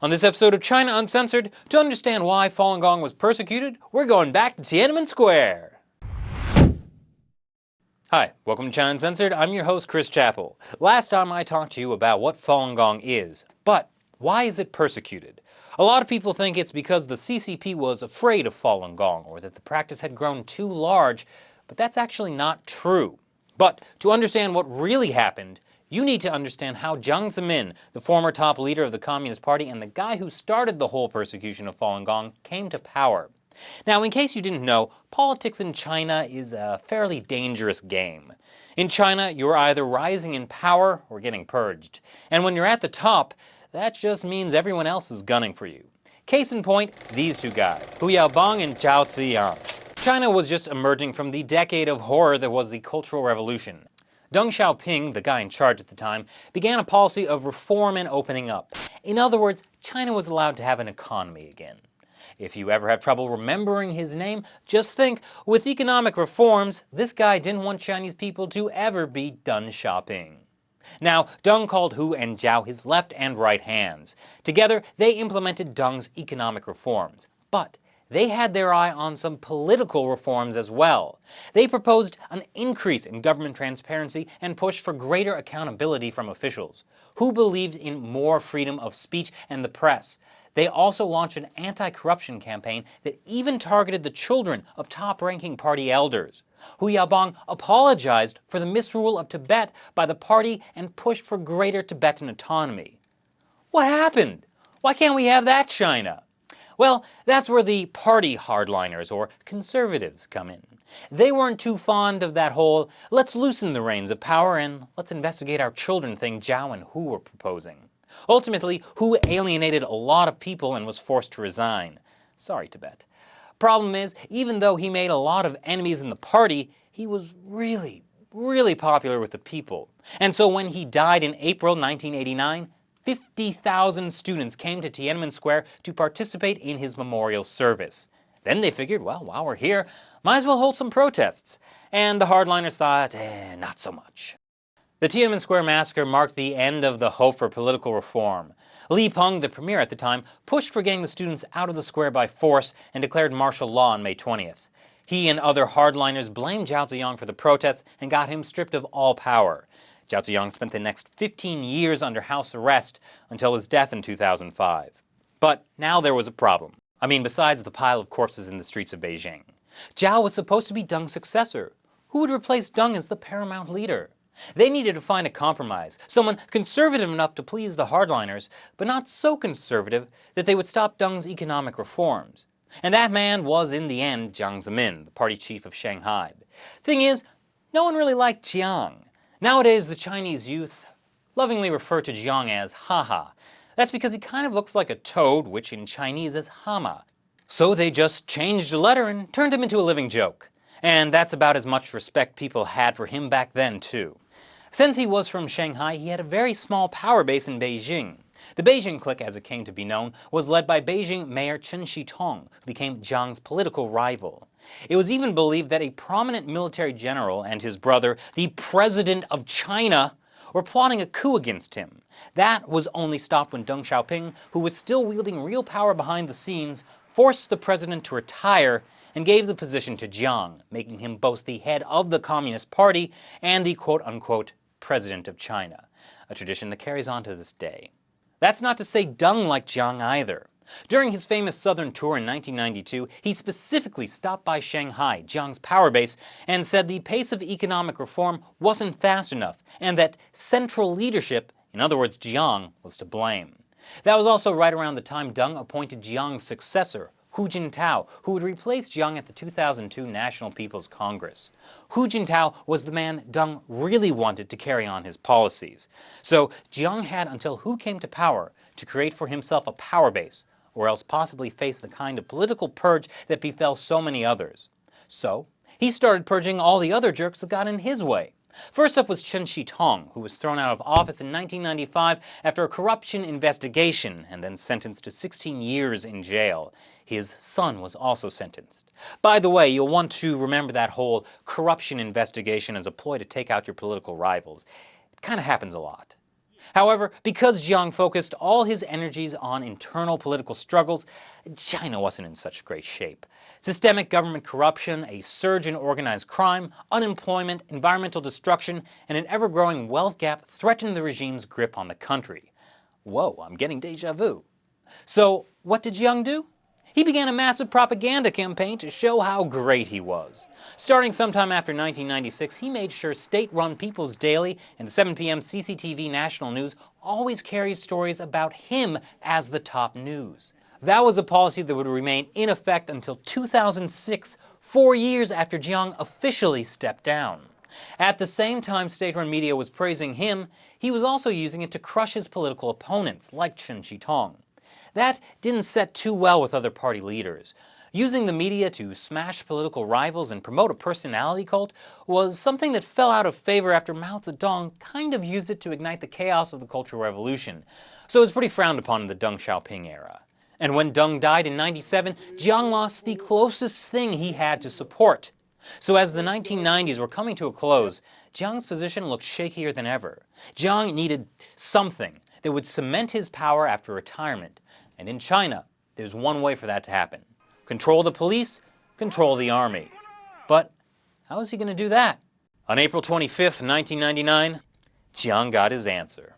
On this episode of China Uncensored, to understand why Falun Gong was persecuted, we're going back to Tiananmen Square. Hi, welcome to China Uncensored. I'm your host, Chris Chappell. Last time I talked to you about what Falun Gong is, but why is it persecuted? A lot of people think it's because the CCP was afraid of Falun Gong, or that the practice had grown too large, but that's actually not true. But to understand what really happened, you need to understand how Jiang Zemin, the former top leader of the Communist Party and the guy who started the whole persecution of Falun Gong, came to power. Now, in case you didn't know, politics in China is a fairly dangerous game. In China, you're either rising in power or getting purged. And when you're at the top, that just means everyone else is gunning for you. Case in point, these two guys, Yaobang and Zhao. China was just emerging from the decade of horror that was the Cultural Revolution. Deng Xiaoping, the guy in charge at the time, began a policy of reform and opening up. In other words, China was allowed to have an economy again. If you ever have trouble remembering his name, just think, with economic reforms, this guy didn't want Chinese people to ever be done shopping. Now, Deng called Hu and Zhao his left and right hands. Together, they implemented Deng's economic reforms. But they had their eye on some political reforms as well. They proposed an increase in government transparency and pushed for greater accountability from officials, who believed in more freedom of speech and the press. They also launched an anti-corruption campaign that even targeted the children of top-ranking party elders. Hu Yaobang apologized for the misrule of Tibet by the party and pushed for greater Tibetan autonomy. What happened? Why can't we have that China? Well, that's where the party hardliners, or conservatives, come in. They weren't too fond of that whole, let's loosen the reins of power and let's investigate our children thing Zhao and Hu were proposing. Ultimately, Hu alienated a lot of people and was forced to resign. Sorry, Tibet. Problem is, even though he made a lot of enemies in the party, he was really popular with the people. And so when he died in April 1989, 50,000 students came to Tiananmen Square to participate in his memorial service. Then they figured, well, while we're here, might as well hold some protests. And the hardliners thought, not so much. The Tiananmen Square Massacre marked the end of the hope for political reform. Li Peng, the premier at the time, pushed for getting the students out of the square by force and declared martial law on May 20th. He and other hardliners blamed Zhao Ziyang for the protests and got him stripped of all power. Zhao Ziyang spent the next 15 years under house arrest until his death in 2005. But now there was a problem. I mean, besides the pile of corpses in the streets of Beijing. Zhao was supposed to be Deng's successor. Who would replace Deng as the paramount leader? They needed to find a compromise, someone conservative enough to please the hardliners, but not so conservative that they would stop Deng's economic reforms. And that man was, in the end, Jiang Zemin, the party chief of Shanghai. Thing is, no one really liked Jiang. Nowadays, the Chinese youth lovingly refer to Jiang as haha. That's because he kind of looks like a toad, which in Chinese is hama. So they just changed a letter and turned him into a living joke. And that's about as much respect people had for him back then, too. Since he was from Shanghai, he had a very small power base in Beijing. The Beijing clique, as it came to be known, was led by Beijing Mayor Chen Shitong, who became Jiang's political rival. It was even believed that a prominent military general and his brother, the President of China, were plotting a coup against him. That was only stopped when Deng Xiaoping, who was still wielding real power behind the scenes, forced the president to retire and gave the position to Jiang, making him both the head of the Communist Party and the quote-unquote President of China, a tradition that carries on to this day. That's not to say Deng liked Jiang either. During his famous southern tour in 1992, he specifically stopped by Shanghai, Jiang's power base, and said the pace of economic reform wasn't fast enough, and that central leadership, in other words Jiang, was to blame. That was also right around the time Deng appointed Jiang's successor, Hu Jintao, who would replace Jiang at the 2002 National People's Congress. Hu Jintao was the man Deng really wanted to carry on his policies. So Jiang had until Hu came to power to create for himself a power base, or else possibly face the kind of political purge that befell so many others. So he started purging all the other jerks that got in his way. First up was Chen Shitong, who was thrown out of office in 1995 after a corruption investigation and then sentenced to 16 years in jail. His son was also sentenced. By the way, you'll want to remember that whole corruption investigation as a ploy to take out your political rivals. It kind of happens a lot. However, because Jiang focused all his energies on internal political struggles, China wasn't in such great shape. Systemic government corruption, a surge in organized crime, unemployment, environmental destruction, and an ever-growing wealth gap threatened the regime's grip on the country. Whoa, I'm getting déjà vu. So, what did Jiang do? He began a massive propaganda campaign to show how great he was. Starting sometime after 1996, he made sure state-run People's Daily and the 7 p.m. CCTV national news always carried stories about him as the top news. That was a policy that would remain in effect until 2006, 4 years after Jiang officially stepped down. At the same time state-run media was praising him, he was also using it to crush his political opponents, like Chen Shitong. That didn't set too well with other party leaders. Using the media to smash political rivals and promote a personality cult was something that fell out of favor after Mao Zedong kind of used it to ignite the chaos of the Cultural Revolution, so it was pretty frowned upon in the Deng Xiaoping era. And when Deng died in 1997, Jiang lost the closest thing he had to support. So as the 1990s were coming to a close, Jiang's position looked shakier than ever. Jiang needed something that would cement his power after retirement. And in China, there's one way for that to happen. Control the police, control the army. But how is he going to do that? On April 25th, 1999, Jiang got his answer.